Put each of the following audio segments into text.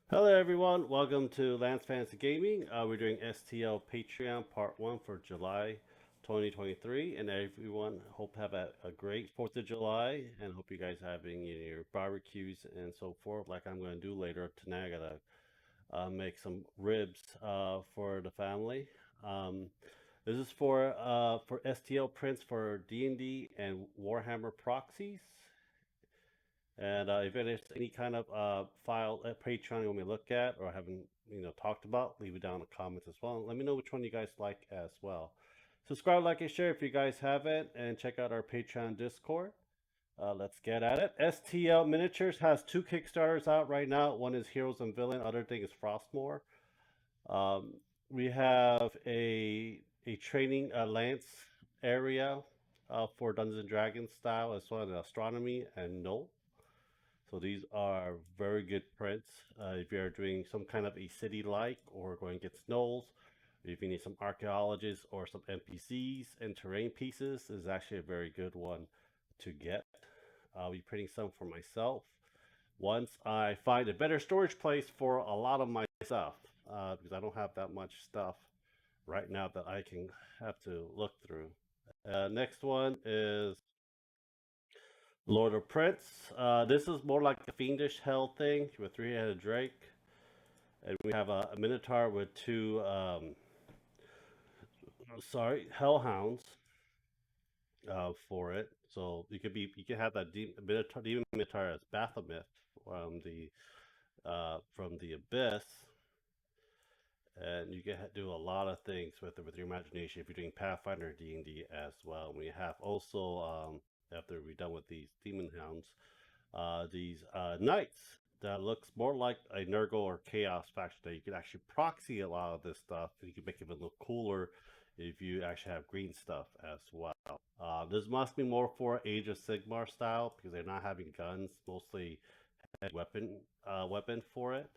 Hello everyone, welcome to Lance Fantasy Gaming. We're doing STL Patreon Part 1 for July 2023. And everyone, hope have a great 4th of July and hope you guys having your barbecues and so forth like I'm going to do later tonight. I got to make some ribs for the family. Um, this is for STL prints for D&D and Warhammer proxies. And if there's any kind of file at Patreon you want me to look at or haven't talked about, leave it down in the comments as well. Let me know which one you guys like as well. Subscribe, like, and share if you guys haven't, and check out our Patreon Discord. Let's get at it. STL Miniatures has two Kickstarters out right now. One is Heroes and Villain. Other thing is Frostmore. Um, we have a training lance area for Dungeons and Dragons style as well as astronomy and no. So these are very good prints. If you're doing some kind of a city like or going against gnolls, if you need some archaeologists or some NPCs and terrain pieces, this is actually a very good one to get. I'll be printing some for myself once I find a better storage place for a lot of my stuff because I don't have that much stuff right now that I can have to look through. Next one is Lord of Prince. This is more like a fiendish hell thing with three-headed drake, and we have a minotaur with two, hellhounds for it. So you could have that demon minotaur as Baphomet from the abyss, and you can do a lot of things with your imagination if you're doing Pathfinder D&D as well. We have also after we're done with these demon hounds, these knights that looks more like a Nurgle or Chaos faction that you can actually proxy a lot of this stuff and you can make it look cooler if you actually have green stuff as well. This must be more for Age of Sigmar style because they're not having guns, mostly weapon for it.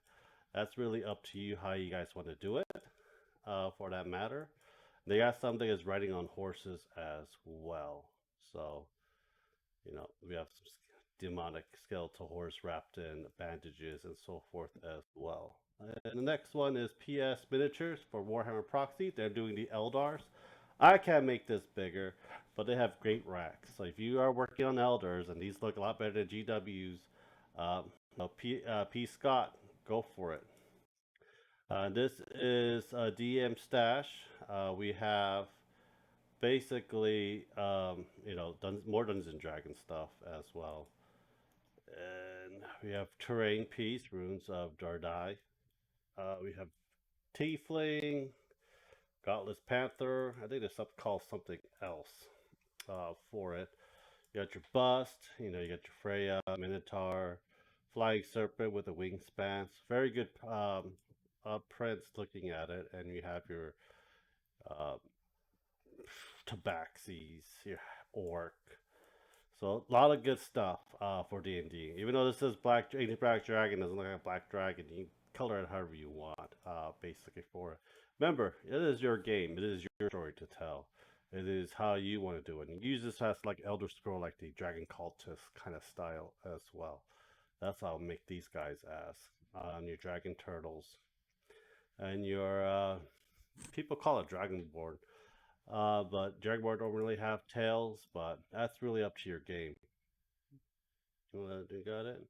That's really up to you how you guys want to do it for that matter. They got something that's riding on horses as well. So we have some demonic skeletal horse wrapped in bandages and so forth as well. And the next one is PS Miniatures for Warhammer Proxy. They're doing the Eldars. I can't make this bigger, but they have great racks. So if you are working on Eldars, and these look a lot better than GWs, P. Scott, go for it. This is a DM stash. We have basically, more Dungeons and Dragons stuff as well. And we have Terrain Piece, Runes of Dardai. We have Tiefling, Godless Panther. I think there's something called something else for it. You got your Bust, you got your Freya, Minotaur, Flying Serpent with the wingspans. Very good prints looking at it. And you have your uh, Tabaxis, your Orc. So a lot of good stuff for D&D. Even though this is Ancient Black Dragon, doesn't look like a Black Dragon. You can color it however you want, basically for it. Remember, it is your game. It is your story to tell. It is how you want to do it. And use this as like Elder Scroll, like the Dragon Cultist kind of style as well. That's how I'll make these guys as on your Dragon Turtles and your people call it Dragonborn. But Jaguar don't really have tails, but that's really up to your game. You got it?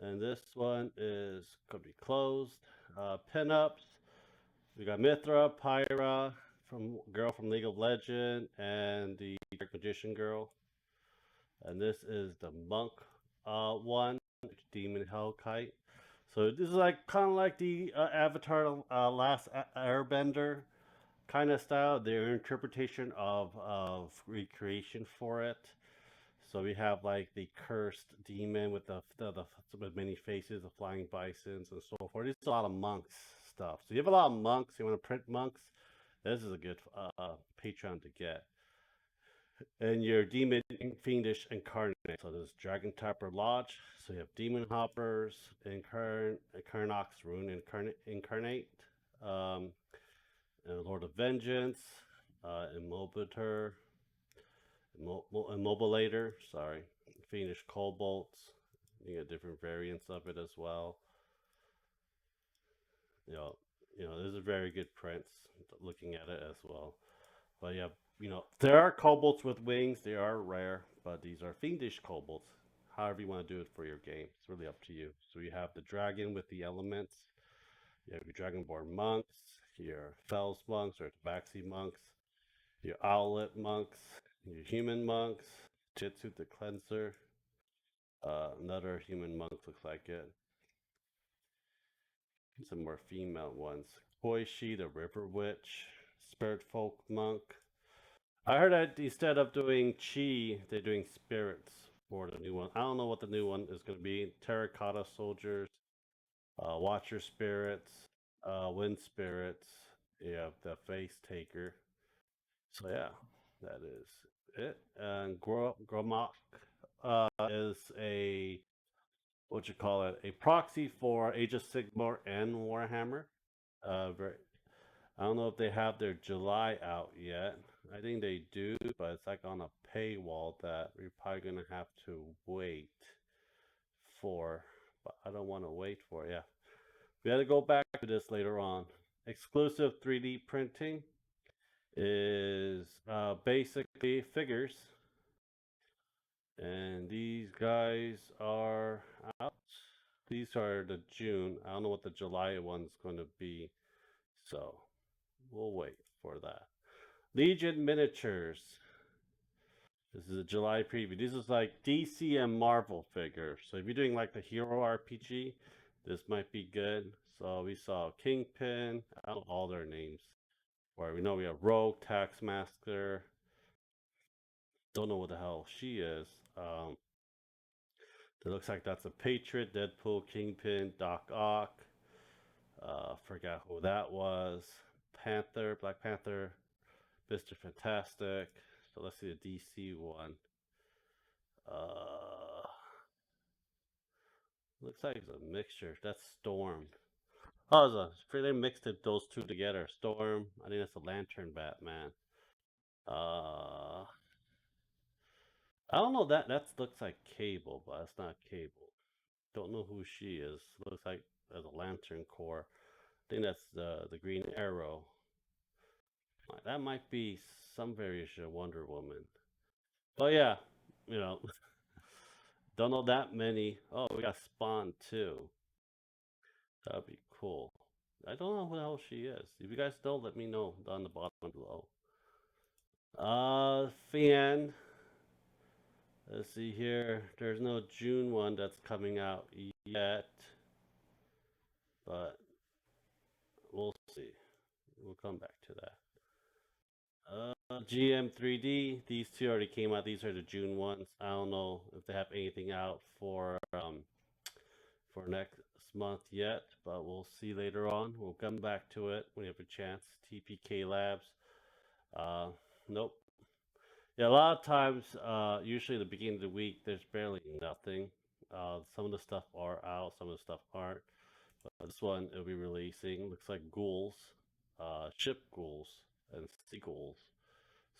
And this one is going to be closed. Pinups. We got Mithra, Pyra, from Girl from League of Legend, and the Magician Girl. And this is the Monk one, Demon Hellkite. So this is like kind of like the Avatar Last Airbender kind of style, their interpretation of recreation for it. So we have like the cursed demon with the with many faces, the flying bisons and so forth. It's a lot of monks stuff. So you have a lot of monks. You want to print monks. This is a good Patreon to get. And your demon fiendish incarnate. So there's Dragon Tapper Lodge. So you have demon hoppers, Incarnox Rune incarnate. Um, and Lord of Vengeance, Immobulator, sorry, Fiendish Cobalts. You get different variants of it as well. You know, this is very good prints. Looking at it as well, but yeah, there are kobolds with wings. They are rare, but these are fiendish kobolds. However you want to do it for your game, it's really up to you. So you have the dragon with the elements. You have your dragonborn monks, your Fells monks or Tabaxi monks, your Owlet monks, your human monks, Jitsu the cleanser, another human monk looks like it. Some more female ones. Koishi the river witch, spirit folk monk. I heard that instead of doing chi, they're doing spirits for the new one. I don't know what the new one is going to be. Terracotta soldiers, watcher spirits, wind spirits. You have the face taker. So yeah, that is it. And Gromok is a what you call it, a proxy for Age of Sigmar and Warhammer. Very, I don't know if they have their July out yet. I think they do, but it's like on a paywall that we're probably gonna have to wait for. But I don't want to wait for it. Yeah, we got to go back to this later on. Exclusive 3D printing is basically figures, and these guys are out. These are the June. I don't know what the July one's going to be, so we'll wait for that. Legion miniatures. This is a July preview. This is like DC and Marvel figures. So if you're doing like the Hero RPG, this might be good. So we saw Kingpin, I don't know all their names. Or we know we have Rogue, Taxmaster. Don't know what the hell she is. It looks like that's a Patriot, Deadpool, Kingpin, Doc Ock. Forgot who that was. Panther, Black Panther, Mr. Fantastic. So let's see the DC one. Uh, Looks like it's a mixture. That's Storm. Oh, they mixed those two together. Storm. I think that's a Lantern Batman. Uh, I don't know that looks like Cable, but it's not Cable. Don't know who she is. Looks like as a Lantern Core. I think that's the Green Arrow. That might be some variation of Wonder Woman. But yeah, you know, don't know that many. Oh, we got Spawn too. That'd be cool. I don't know who the hell she is. If you guys know, let me know down the bottom below. Fan. Let's see here. There's no June one that's coming out yet, but we'll see. We'll come back to that. GM3D. These two already came out. These are the June ones. I don't know if they have anything out for next month yet, but we'll see later on. We'll come back to it when we have a chance. TPK Labs. Uh, nope. Yeah, a lot of times, usually the beginning of the week, there's barely nothing. Some of the stuff are out, some of the stuff aren't. But this one it'll be releasing. Looks like ghouls, ship ghouls, and sea ghouls.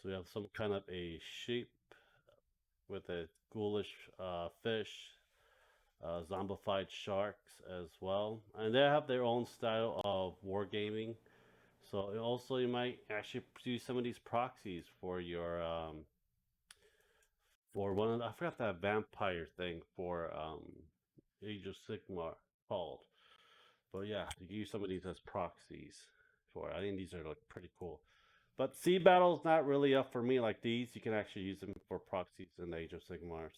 So we have some kind of a sheep with a ghoulish fish, zombified sharks as well, and they have their own style of wargaming. So also you might actually do some of these proxies for your for one of I forgot that vampire thing for Age of Sigmar called. But yeah, you can use some of these as proxies for it. I think these are like pretty cool. But Sea Battle's not really up for me like these. You can actually use them for proxies in the Age of Sigmars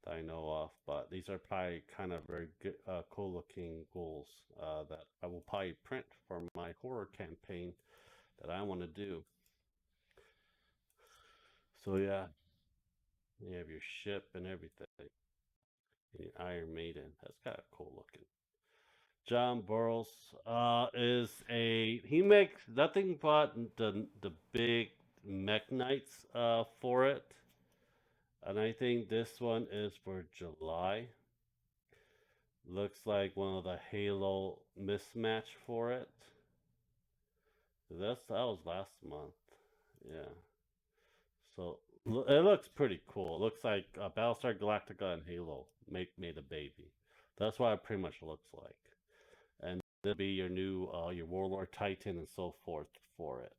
that I know of. But these are probably kind of very good, cool looking ghouls that I will probably print for my horror campaign that I want to do. So yeah, you have your ship and everything. And your Iron Maiden. That's kind of cool looking. John Burroughs is a he makes nothing but the big mech knights for it, and I think this one is for July. Looks like one of the Halo mismatch for it. That was last month. Yeah. So it looks pretty cool. It looks like Battlestar Galactica and Halo made a baby. That's what it pretty much looks like. And It'll be your new your Warlord Titan and so forth for it.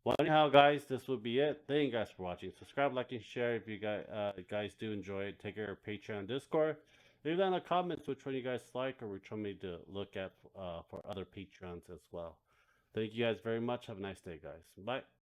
Well, anyhow, guys, this will be it. Thank you guys for watching. Subscribe, like, and share if you guys do enjoy it. Take care of Patreon, Discord. Leave down in the comments which one you guys like or which one me to look at for other Patreons as well. Thank you guys very much. Have a nice day, guys. Bye.